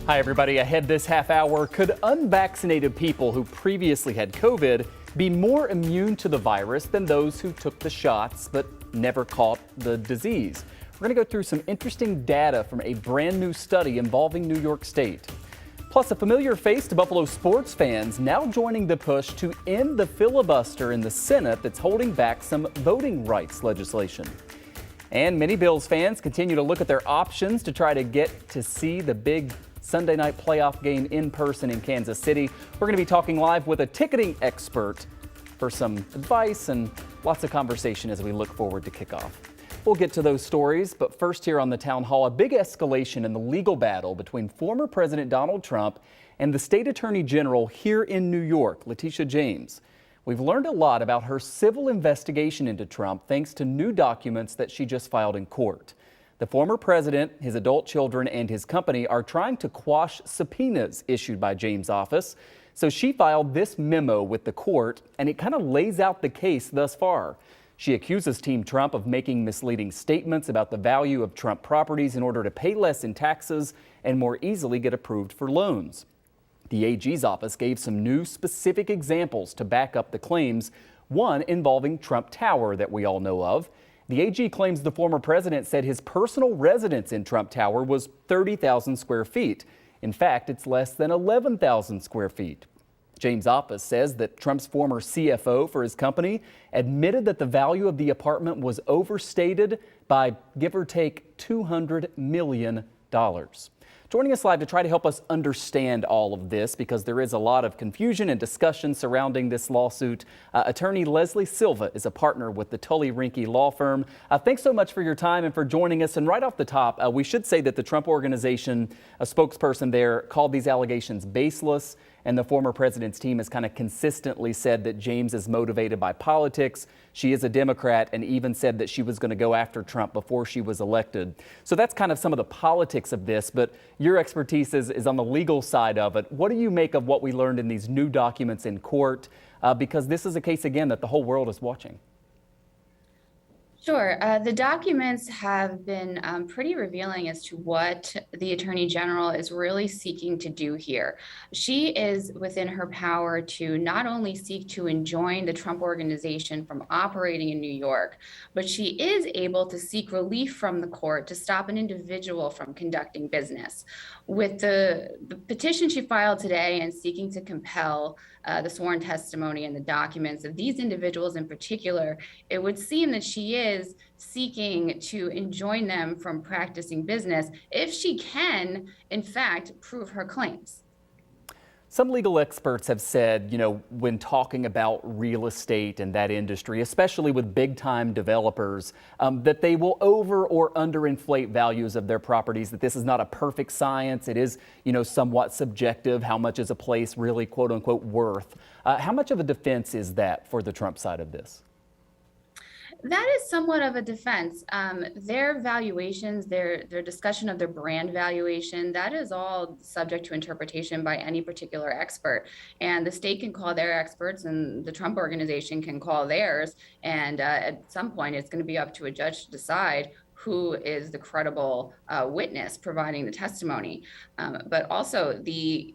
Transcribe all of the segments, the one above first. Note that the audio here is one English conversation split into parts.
Hi, everybody. Ahead this half hour, could unvaccinated people who previously had COVID be more immune to the virus than those who took the shots but never caught the disease? We're going to go through some interesting data from a brand new study involving New York State. Plus, a familiar face to Buffalo sports fans now joining the push to end the filibuster in the Senate that's holding back some voting rights legislation. And many Bills fans continue to look at their options to try to get to see the big Sunday night playoff game in person in Kansas City. We're going to be talking live with a ticketing expert for some advice and lots of conversation as we look forward to kickoff. We'll get to those stories, but first here on the Town Hall, a big escalation in the legal battle between former President Donald Trump and the state attorney general here in New York, Letitia James. We've learned a lot about her civil investigation into Trump thanks to new documents that she just filed in court. The former president, his adult children, and his company are trying to quash subpoenas issued by James' office. So she filed this memo with the court, and it kind of lays out the case thus far. She accuses Team Trump of making misleading statements about the value of Trump properties in order to pay less in taxes and more easily get approved for loans. The AG's office gave some new specific examples to back up the claims, one involving Trump Tower that we all know of. The AG claims the former president said his personal residence in Trump Tower was 30,000 square feet. In fact, it's less than 11,000 square feet. James' office says that Trump's former CFO for his company admitted that the value of the apartment was overstated by, give or take, $200 million. Joining us live to try to help us understand all of this, because there is a lot of confusion and discussion surrounding this lawsuit, attorney Leslie Silva is a partner with the Tully Rinke law firm. Thanks so much for your time and for joining us. And right off the top, we should say that the Trump Organization, a spokesperson there, called these allegations baseless. And the former president's team has kind of consistently said that James is motivated by politics. She is a Democrat, and even said that she was going to go after Trump before she was elected. So that's kind of some of the politics of this, but your expertise is on the legal side of it. What do you make of what we learned in these new documents in court? Because this is a case, again, that the whole world is watching. Sure. The documents have been pretty revealing as to what the Attorney General is really seeking to do here. She is within her power to not only seek to enjoin the Trump Organization from operating in New York, but she is able to seek relief from the court to stop an individual from conducting business. With the petition she filed today and seeking to compel the sworn testimony and the documents of these individuals in particular, it would seem that she is seeking to enjoin them from practicing business if she can, in fact, prove her claims. Some legal experts have said, when talking about real estate and that industry, especially with big-time developers, that they will over or underinflate values of their properties, that this is not a perfect science. It is, somewhat subjective. How much is a place really, quote unquote, worth? How much of a defense is that for the Trump side of this? That is somewhat of a defense. Their valuations, their discussion of their brand valuation, that is all subject to interpretation by any particular expert. And the state can call their experts and the Trump Organization can call theirs. And at some point, it's going to be up to a judge to decide who is the credible witness providing the testimony. But also the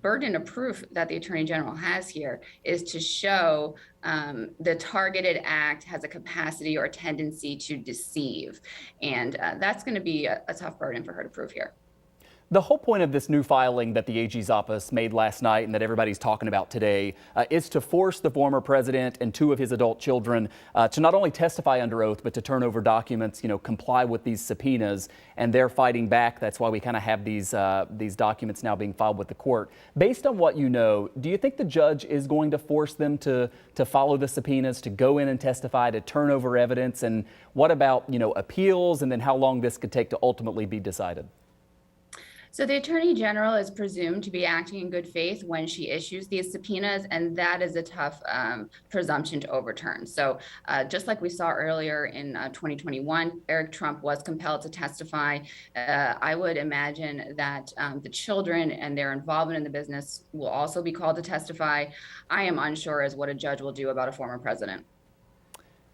burden of proof that the Attorney General has here is to show the targeted act has a capacity or a tendency to deceive. And that's going to be a tough burden for her to prove here. The whole point of this new filing that the AG's office made last night and that everybody's talking about today is to force the former president and two of his adult children to not only testify under oath, but to turn over documents, comply with these subpoenas. And they're fighting back. That's why we kind of have these documents now being filed with the court. Based on what you know, do you think the judge is going to force them to follow the subpoenas, to go in and testify, to turn over evidence? And what about, appeals, and then how long this could take to ultimately be decided? So the Attorney General is presumed to be acting in good faith when she issues these subpoenas, and that is a tough presumption to overturn. So just like we saw earlier in 2021, Eric Trump was compelled to testify. I would imagine that the children and their involvement in the business will also be called to testify. I am unsure as what a judge will do about a former president.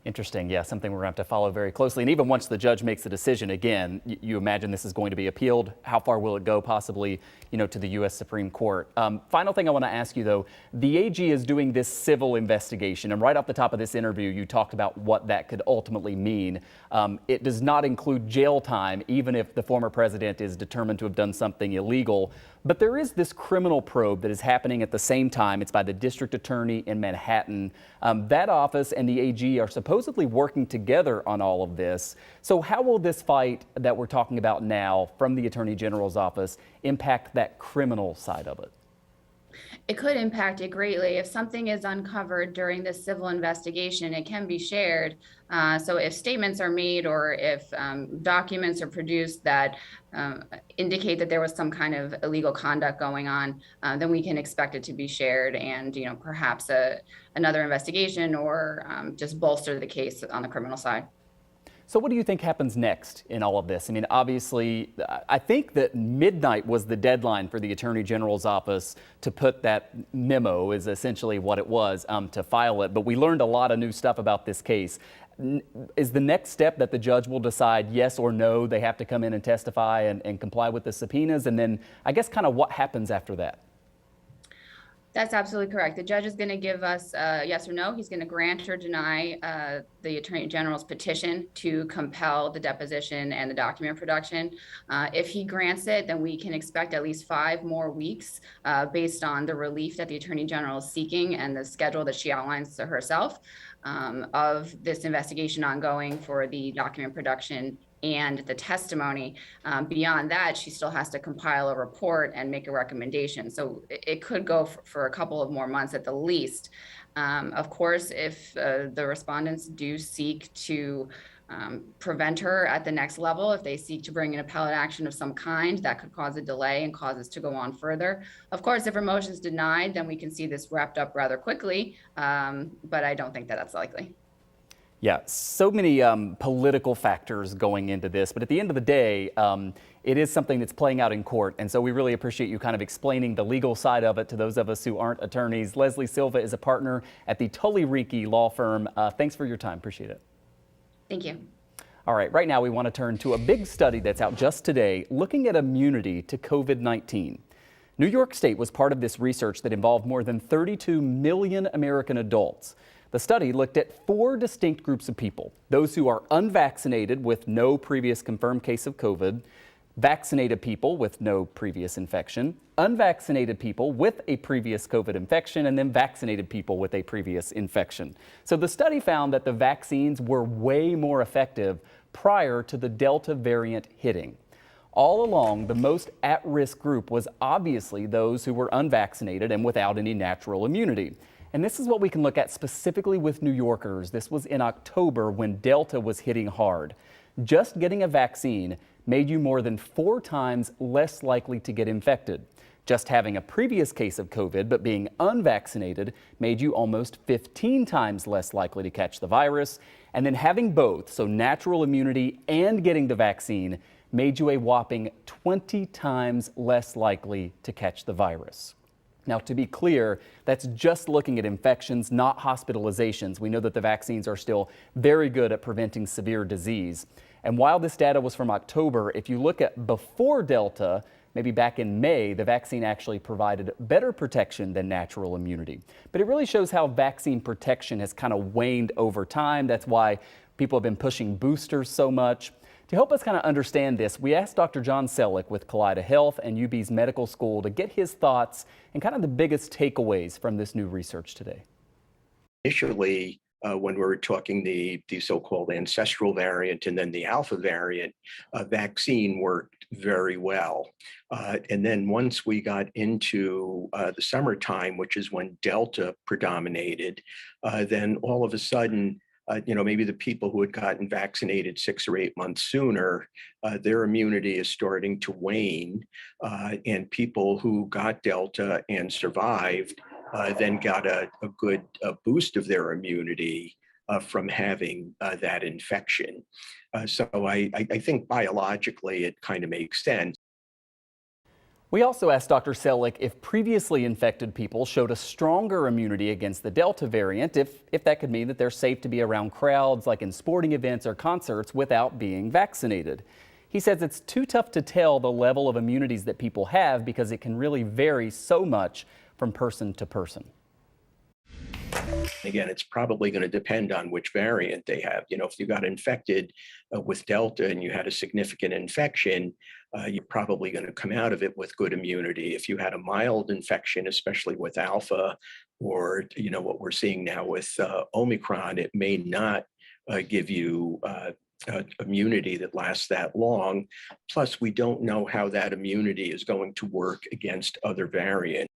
Interesting. Yeah, something we're going to have to follow very closely. And even once the judge makes the decision again, you imagine this is going to be appealed. How far will it go? Possibly, to the U.S. Supreme Court. Final thing I want to ask you, though, the AG is doing this civil investigation. And right off the top of this interview, you talked about what that could ultimately mean. It does not include jail time, even if the former president is determined to have done something illegal. But there is this criminal probe that is happening at the same time. It's by the district attorney in Manhattan. That office and the AG are supposedly working together on all of this. So how will this fight that we're talking about now from the Attorney General's office impact that criminal side of it? It could impact it greatly. If something is uncovered during the civil investigation, it can be shared. So if statements are made or if documents are produced that indicate that there was some kind of illegal conduct going on, then we can expect it to be shared and, perhaps another investigation or just bolster the case on the criminal side. So what do you think happens next in all of this? I mean, obviously, I think that midnight was the deadline for the Attorney General's office to put that memo, is essentially what it was, to file it. But we learned a lot of new stuff about this case. Is the next step that the judge will decide yes or no, they have to come in and testify and comply with the subpoenas? And then I guess kind of what happens after that? That's absolutely correct. The judge is going to give us yes or no. He's going to grant or deny the Attorney General's petition to compel the deposition and the document production. If he grants it, then we can expect at least 5 more weeks based on the relief that the Attorney General is seeking and the schedule that she outlines to herself of this investigation ongoing for the document production and the testimony. Beyond that, she still has to compile a report and make a recommendation. So it could go for a couple of more months at the least. Of course, if the respondents do seek to prevent her at the next level, if they seek to bring an appellate action of some kind, that could cause a delay and cause us to go on further. Of course, if her motion is denied, then we can see this wrapped up rather quickly, but I don't think that that's likely. Yeah, so many political factors going into this, but at the end of the day, it is something that's playing out in court. And so we really appreciate you kind of explaining the legal side of it to those of us who aren't attorneys. Leslie Silva is a partner at the Tully Rinke law firm. Thanks for your time. Appreciate it. Thank you. All right, right now we want to turn to a big study that's out just today looking at immunity to COVID-19. New York State was part of this research that involved more than 32 million American adults. The study looked at 4 distinct groups of people: those who are unvaccinated with no previous confirmed case of COVID, vaccinated people with no previous infection, unvaccinated people with a previous COVID infection, and then vaccinated people with a previous infection. So the study found that the vaccines were way more effective prior to the Delta variant hitting. All along, the most at-risk group was obviously those who were unvaccinated and without any natural immunity. And this is what we can look at specifically with New Yorkers. This was in October when Delta was hitting hard. Just getting a vaccine made you more than 4 times less likely to get infected. Just having a previous case of COVID but being unvaccinated made you almost 15 times less likely to catch the virus. And then having both, so natural immunity and getting the vaccine, made you a whopping 20 times less likely to catch the virus. Now, to be clear, that's just looking at infections, not hospitalizations. We know that the vaccines are still very good at preventing severe disease. And while this data was from October, if you look at before Delta, maybe back in May, the vaccine actually provided better protection than natural immunity. But it really shows how vaccine protection has kind of waned over time. That's why people have been pushing boosters so much. To help us kind of understand this, we asked Dr. John Selleck with Kaleida Health and UB's medical school to get his thoughts and kind of the biggest takeaways from this new research today. Initially, when we were talking the so-called ancestral variant and then the alpha variant, vaccine worked very well. And then once we got into the summertime, which is when Delta predominated, then all of a sudden, maybe the people who had gotten vaccinated 6 or 8 months sooner, their immunity is starting to wane. And people who got Delta and survived then got a good boost of their immunity from having that infection. So I think biologically it kind of makes sense. We also asked Dr. Selick if previously infected people showed a stronger immunity against the Delta variant, if that could mean that they're safe to be around crowds like in sporting events or concerts without being vaccinated. He says it's too tough to tell the level of immunities that people have because it can really vary so much from person to person. Again, it's probably going to depend on which variant they have. If you got infected with Delta and you had a significant infection, you're probably going to come out of it with good immunity. If you had a mild infection, especially with Alpha, or what we're seeing now with Omicron, it may not give you immunity that lasts that long. Plus, we don't know how that immunity is going to work against other variants.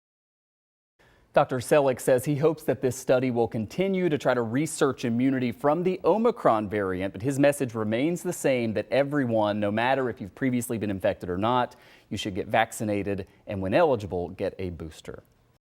Dr. Selick says he hopes that this study will continue to try to research immunity from the Omicron variant, but his message remains the same, that everyone, no matter if you've previously been infected or not, you should get vaccinated and when eligible, get a booster.